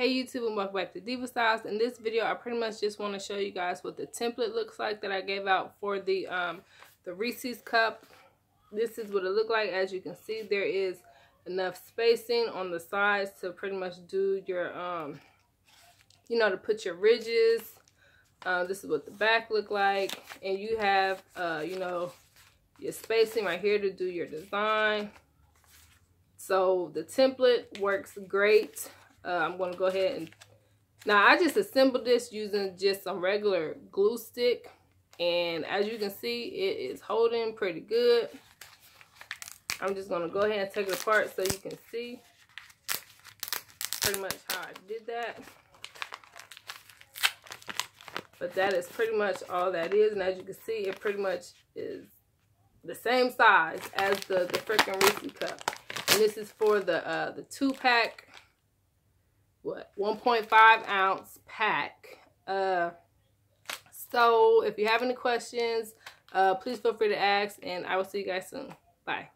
Hey YouTube, and welcome back to Diva Styles. In this video, I pretty much just want to show you guys what the template looks like that I gave out for the Reese's cup. This is what it looked like. As you can see, there is enough spacing on the sides to pretty much do your to put your ridges. This is what the back look like, and you have your spacing right here to do your design. So the template works great. I'm going to go ahead and now I just assembled this using just some regular glue stick, and as you can see, it is holding pretty good. I'm just going to go ahead and take it apart so you can see pretty much how I did that. But that is pretty much all that is, and as you can see, it pretty much is the same size as the freaking Reese cup. And this is for the 2-pack, 1.5 ounce pack. So if you have any questions, please feel free to ask, and I will see you guys soon. Bye.